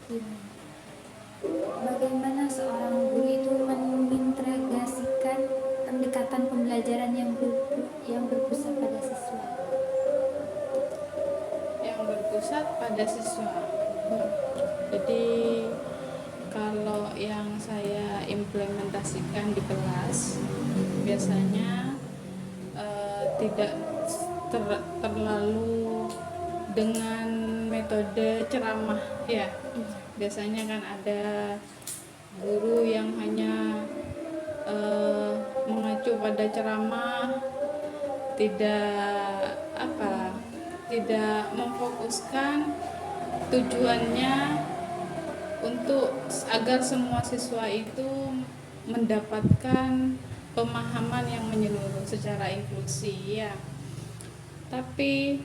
Gimana? Bagaimana seorang guru itu mengintegrasikan pendekatan pembelajaran yang berpusat pada siswa? Yang berpusat pada siswa. Jadi kalau yang saya implementasikan di kelas biasanya tidak terlalu dengan metode ceramah ya. Biasanya kan ada guru yang hanya mengacu pada ceramah, tidak tidak memfokuskan tujuannya untuk agar semua siswa itu mendapatkan pemahaman yang menyeluruh secara inklusi ya. Tapi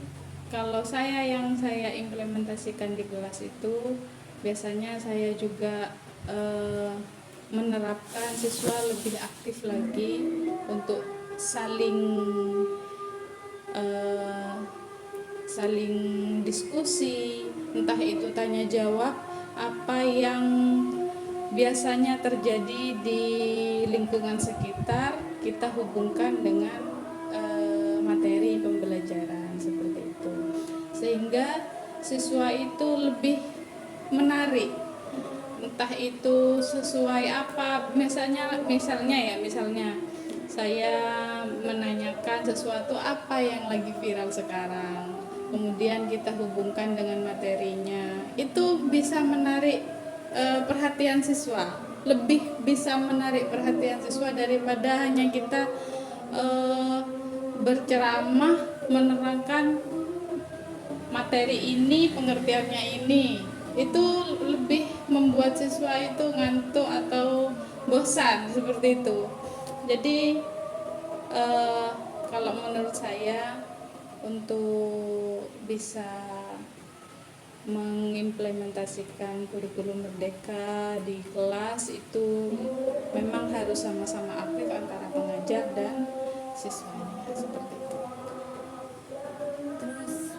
kalau yang saya implementasikan di kelas itu biasanya saya juga menerapkan siswa lebih aktif lagi untuk saling diskusi, entah itu tanya jawab apa yang biasanya terjadi di lingkungan sekitar, kita hubungkan dengan materi pembelajaran seperti itu, sehingga siswa itu lebih menarik, entah itu sesuai apa, misalnya saya menanyakan sesuatu apa yang lagi viral sekarang, kemudian kita hubungkan dengan materinya, itu bisa menarik perhatian siswa, lebih bisa menarik perhatian siswa daripada hanya kita berceramah menerangkan materi ini, pengertiannya ini. Itu lebih membuat siswa itu ngantuk atau bosan seperti itu. Jadi kalau menurut saya untuk bisa mengimplementasikan kurikulum merdeka di kelas itu memang harus sama-sama aktif antara pengajar dan siswanya seperti itu. Terus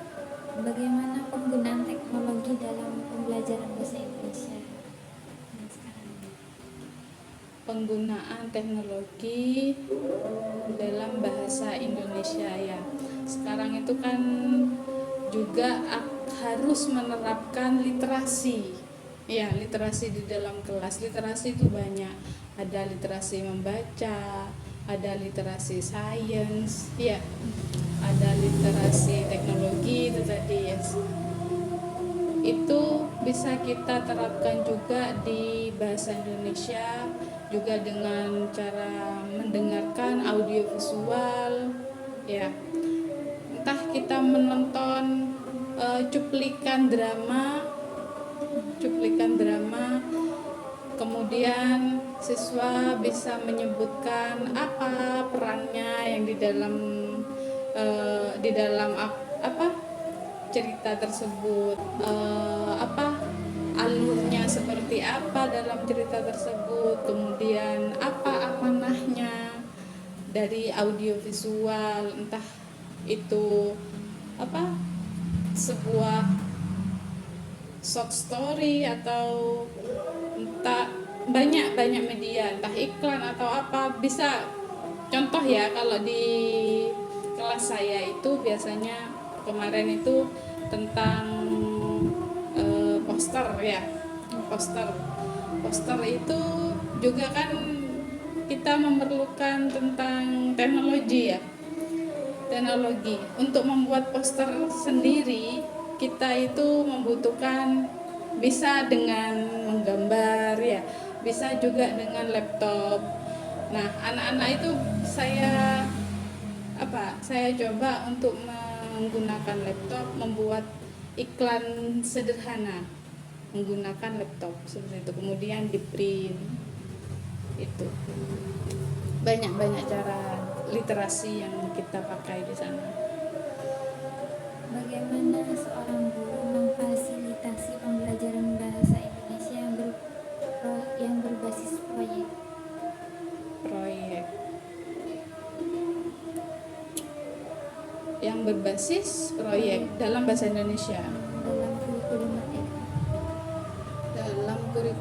bagaimana penggunaan teknologi dalam pembelajaran bahasa Indonesia sekarang ini? Penggunaan teknologi dalam bahasa Indonesia ya. Sekarang itu kan juga harus menerapkan literasi. Ya, literasi di dalam kelas. Literasi itu banyak. Ada literasi membaca, ada literasi sains, ya. Ada literasi teknologi itu tadi ya. Itu bisa kita terapkan juga di bahasa Indonesia, juga dengan cara mendengarkan audiovisual ya, entah kita menonton cuplikan drama, kemudian siswa bisa menyebutkan apa perannya yang di dalam apa cerita tersebut, alurnya seperti apa dalam cerita tersebut, kemudian apa amanahnya dari audiovisual, entah itu sebuah short story atau entah banyak media, entah iklan atau apa. Bisa contoh ya, kalau di kelas saya itu biasanya kemarin itu tentang poster ya. Poster itu juga kan kita memerlukan tentang teknologi ya. Untuk membuat poster sendiri kita itu membutuhkan, bisa dengan menggambar ya, bisa juga dengan laptop. Nah, anak-anak itu saya coba untuk menggunakan laptop, membuat iklan sederhana menggunakan laptop seperti itu, kemudian di print. Itu banyak cara literasi yang kita pakai di sana. Bagaimana seorang guru memfasilitasi pembelajaran bahasa Indonesia yang berbasis proyek? Yang berbasis proyek dalam bahasa Indonesia. Dalam kurikulum merdeka.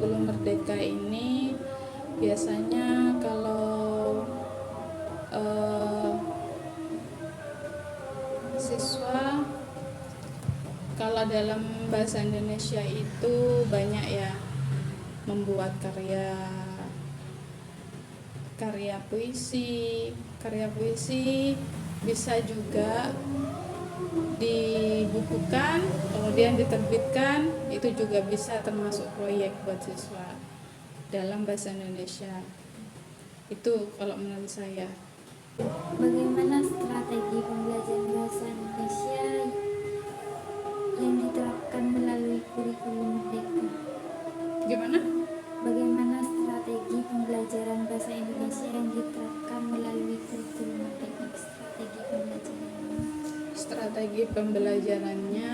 kurikulum merdeka ini biasanya kalau siswa kalau dalam bahasa Indonesia itu banyak ya, membuat karya puisi bisa juga dibukukan kemudian diterbitkan, itu juga bisa termasuk proyek buat siswa dalam bahasa Indonesia. Itu kalau menurut saya. Bagaimana strategi pembelajaran bahasa Indonesia yang diterapkan melalui kurikulum merdeka? Gimana? Bagaimana strategi pembelajaran bahasa Indonesia yang diterapkan melalui kurikulum merdeka? Strategi pembelajarannya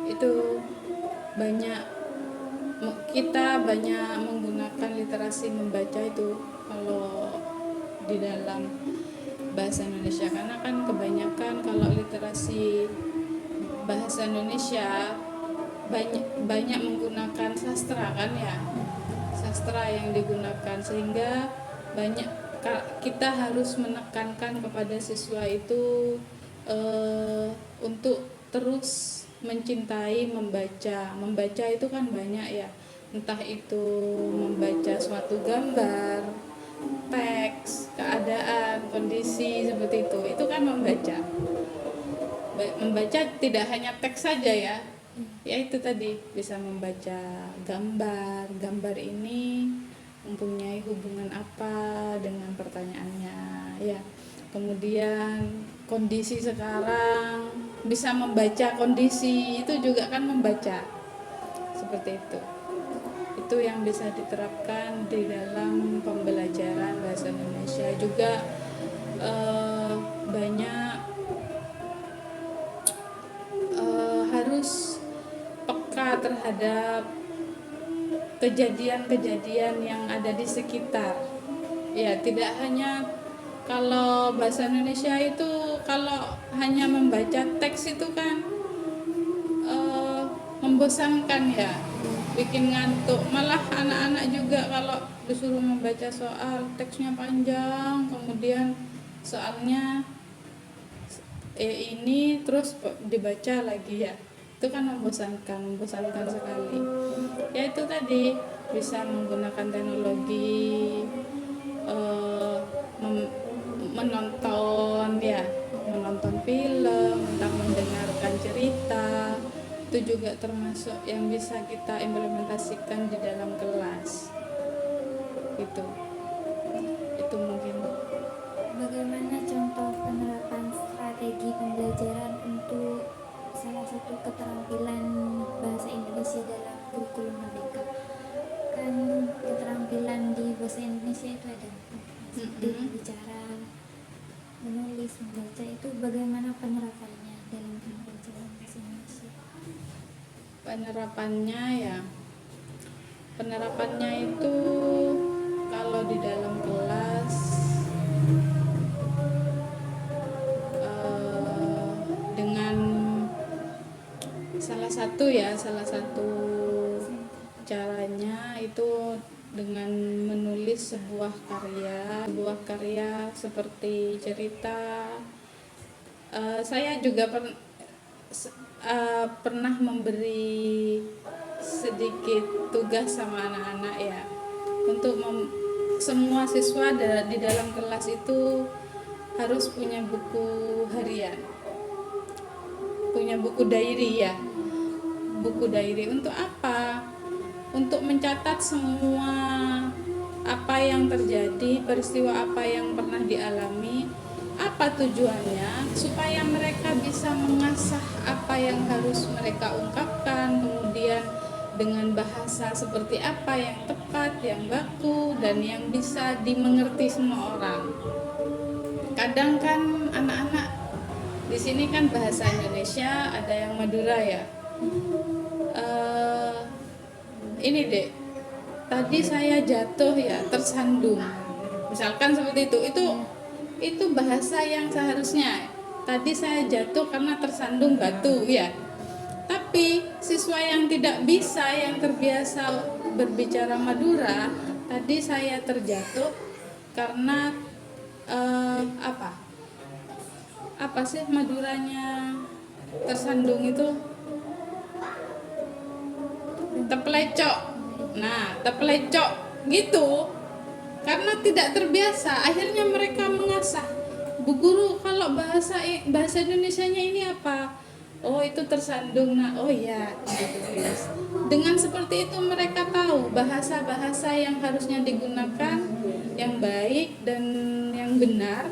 itu kita banyak menggunakan literasi membaca itu kalau di dalam bahasa Indonesia, karena kan kebanyakan kalau literasi bahasa Indonesia banyak menggunakan sastra kan ya, sastra yang digunakan, sehingga kita harus menekankan kepada siswa itu untuk terus mencintai membaca itu kan banyak ya, entah itu membaca suatu gambar, teks, keadaan, kondisi seperti itu kan membaca tidak hanya teks saja ya itu tadi bisa membaca gambar ini mempunyai hubungan apa dengan pertanyaannya ya, kemudian kondisi sekarang bisa membaca kondisi itu juga kan membaca seperti itu yang bisa diterapkan di dalam pembelajaran bahasa Indonesia. Juga banyak harus peka terhadap kejadian-kejadian yang ada di sekitar ya, tidak hanya kalau bahasa Indonesia itu kalau hanya membaca teks itu kan membosankan ya, bikin ngantuk, malah anak-anak juga kalau disuruh membaca soal teksnya panjang, kemudian soalnya ini terus dibaca lagi ya, itu kan membosankan sekali ya. Itu tadi bisa menggunakan teknologi, menonton film, entah mendengarkan cerita, itu juga termasuk yang bisa kita implementasikan di dalam kelas itu mungkin. Bagaimana contoh penerapan strategi pembelajaran untuk salah satu keterampilan bahasa Indonesia dalam kurikulum merdeka? Kan keterampilan di bahasa Indonesia itu ada bicara, menulis, membaca, itu bagaimana penerapannya dalam pembelajaran bahasa Indonesia? Penerapannya itu kalau di dalam kelas dengan salah satu caranya itu dengan menulis sebuah karya seperti cerita. Saya juga pernah memberi sedikit tugas sama anak-anak ya, untuk semua siswa di dalam kelas itu harus punya buku harian, punya buku diary ya. Buku diary untuk apa? Untuk mencatat semua apa yang terjadi, peristiwa apa yang pernah dialami. Apa tujuannya? Supaya mereka bisa mengasah apa yang harus mereka ungkapkan, kemudian dengan bahasa seperti apa yang tepat, yang baku, dan yang bisa dimengerti semua orang. Kadang kan anak-anak di sini kan bahasa Indonesia ada yang Madura ya. Ini dek, tadi saya jatuh ya, tersandung. Misalkan seperti itu bahasa yang seharusnya tadi saya jatuh karena tersandung batu ya. Tapi siswa yang tidak bisa, yang terbiasa berbicara Madura, tadi saya terjatuh karena apa sih Maduranya tersandung itu, teplecok. Nah, teplecok gitu. Karena tidak terbiasa, akhirnya mereka mengasah. Bu guru, kalau bahasa Indonesianya ini apa? Oh, itu tersandung. Nah, oh ya, gitu. Dengan seperti itu mereka tahu bahasa-bahasa yang harusnya digunakan yang baik dan yang benar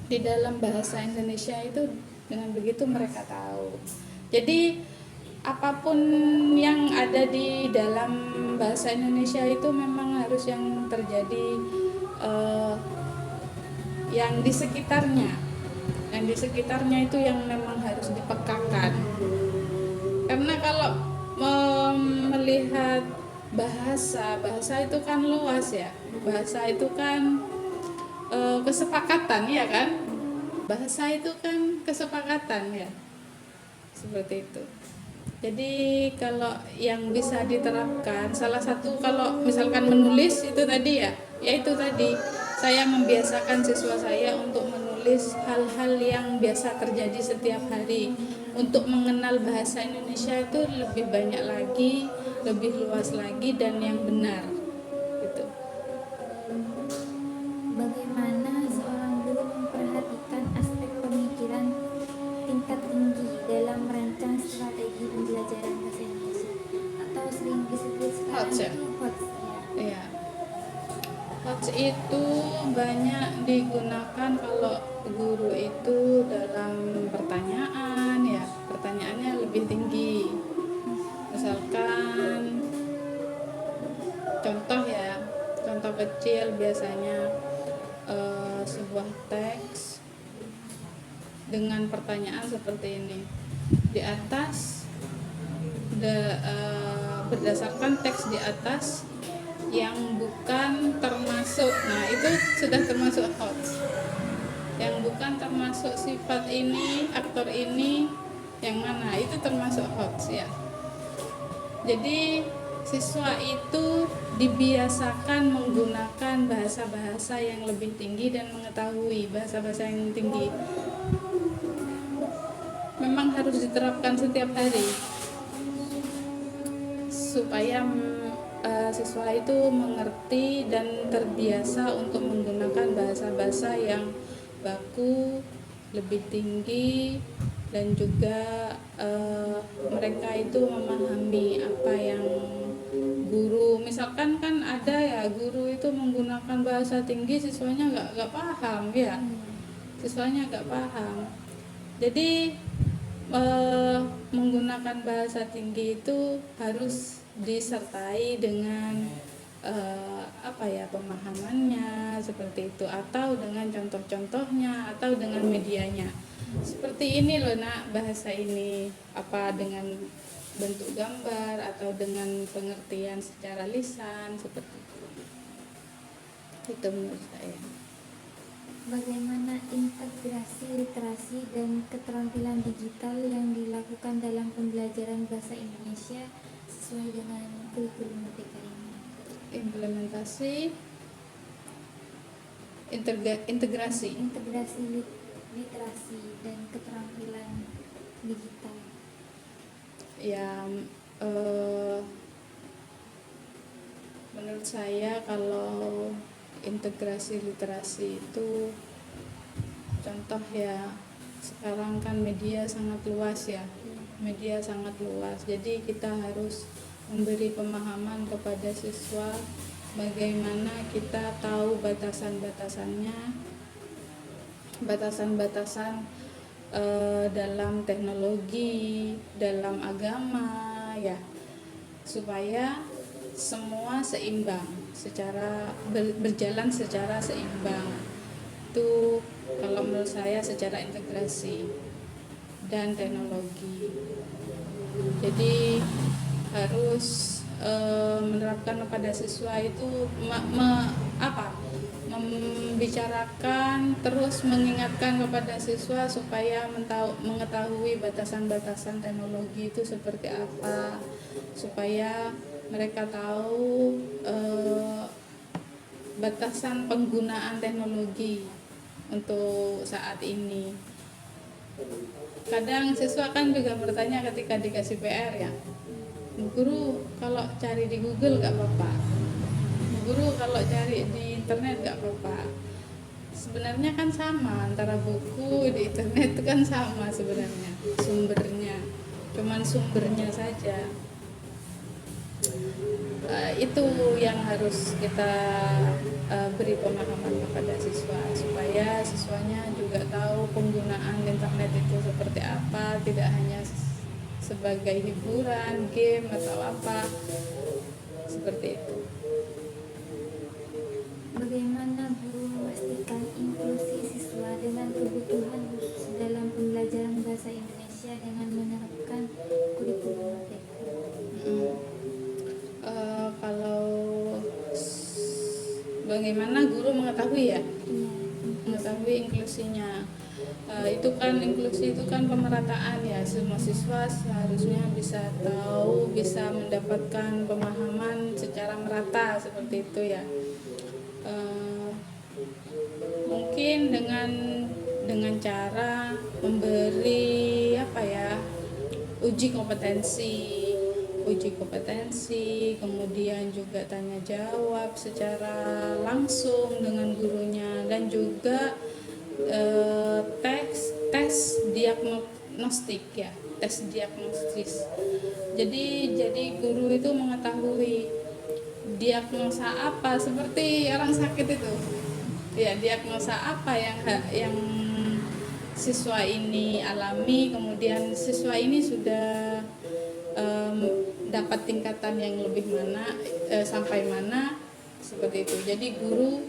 di dalam bahasa Indonesia itu. Dengan begitu mereka tahu. Jadi apapun yang ada di dalam bahasa Indonesia itu memang harus yang terjadi yang di sekitarnya. Yang di sekitarnya itu yang memang harus dipekakan. Karena kalau melihat bahasa itu kan luas ya. Bahasa itu kan kesepakatan ya kan. Bahasa itu kan kesepakatan ya. Seperti itu. Jadi kalau yang bisa diterapkan, salah satu kalau misalkan menulis itu tadi ya itu tadi saya membiasakan siswa saya untuk menulis hal-hal yang biasa terjadi setiap hari, untuk mengenal bahasa Indonesia itu lebih banyak lagi, lebih luas lagi dan yang benar gitu. Bagaimana seorang guru memperhatikan aspek pemikiran tingkat tinggi dalam merancang strategi pembelajaran bahasa Indonesia, atau sering disebut sekarang HOTS ya? itu HOTS ya? Iya. HOTS itu banyak digunakan kalau guru itu dalam pertanyaan ya, pertanyaannya lebih tinggi. Misalkan contoh kecil biasanya sebuah teks dengan pertanyaan seperti ini. Di atas berdasarkan teks di atas yang bukan termasuk, nah itu sudah termasuk HOTS. Yang bukan termasuk sifat ini, aktor ini, yang mana itu termasuk HOTS ya. Jadi siswa itu dibiasakan menggunakan bahasa-bahasa yang lebih tinggi dan mengetahui bahasa-bahasa yang tinggi. Memang harus diterapkan setiap hari supaya siswa itu mengerti dan terbiasa untuk menggunakan bahasa-bahasa yang baku, lebih tinggi, dan juga mereka itu memahami apa yang guru, misalkan kan ada ya guru itu menggunakan bahasa tinggi, siswanya nggak paham ya, siswanya nggak paham. Jadi menggunakan bahasa tinggi itu harus disertai dengan pemahamannya seperti itu, atau dengan contoh-contohnya, atau dengan medianya. Seperti ini loh nak, bahasa ini apa dengan bentuk gambar atau dengan pengertian secara lisan seperti itu. Itu menurut saya. Bagaimana integrasi literasi dan keterampilan digital yang dilakukan dalam pembelajaran bahasa Indonesia sesuai dengan kurikulum merdeka ini? Implementasi integrasi literasi dan keterampilan digital. Ya, menurut saya kalau integrasi literasi itu, contoh ya, sekarang kan media sangat luas ya, media sangat luas, jadi kita harus memberi pemahaman kepada siswa bagaimana kita tahu batasan-batasannya, batasan-batasan dalam teknologi, dalam agama ya, supaya semua seimbang, secara berjalan secara seimbang. Itu kalau menurut saya secara integrasi dan teknologi. Jadi harus menerapkan kepada siswa itu membicarakan, terus mengingatkan kepada siswa supaya mengetahui batasan-batasan teknologi itu seperti apa, supaya mereka tahu batasan penggunaan teknologi untuk saat ini. Kadang siswa kan juga bertanya ketika dikasih PR ya, guru kalau cari di Google gak apa-apa, guru kalau cari di internet gak apa-apa. Sebenarnya kan sama, antara buku di internet itu kan sama sebenarnya sumbernya, cuman sumbernya saja. Itu yang harus kita beri pemahaman kepada siswa, supaya siswanya juga tahu penggunaan internet itu seperti apa, tidak hanya sebagai hiburan, game atau apa seperti itu. Bagaimana guru memastikan inklusi siswa dengan kebutuhan khusus dalam pembelajaran bahasa Indonesia dengan menerapkan kurikulum merdeka? Kalau bagaimana guru mengetahui ya, Iya, mengetahui inklusinya, itu kan inklusi itu kan pemerataan ya, semua siswa seharusnya bisa tahu, bisa mendapatkan pemahaman secara merata seperti itu ya. Mungkin dengan cara memberi uji kompetensi, kemudian juga tanya jawab secara langsung dengan gurunya, dan juga tes diagnostik ya, tes diagnostis. Jadi guru itu mengetahui diagnosa apa, seperti orang sakit itu ya, diagnosa apa yang siswa ini alami, kemudian siswa ini sudah dapat tingkatan yang lebih mana, sampai mana, seperti itu. Jadi guru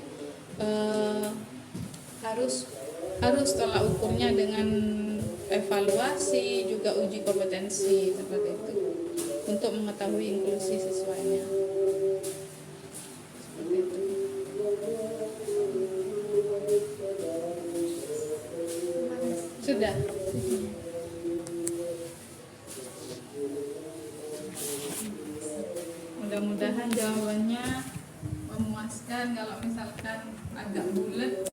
harus tolak ukurnya dengan evaluasi, juga uji kompetensi seperti itu, untuk mengetahui inklusi siswanya. Seperti itu. Sudah. Mudah-mudahan jawabannya memuaskan. Kalau misalkan agak bulat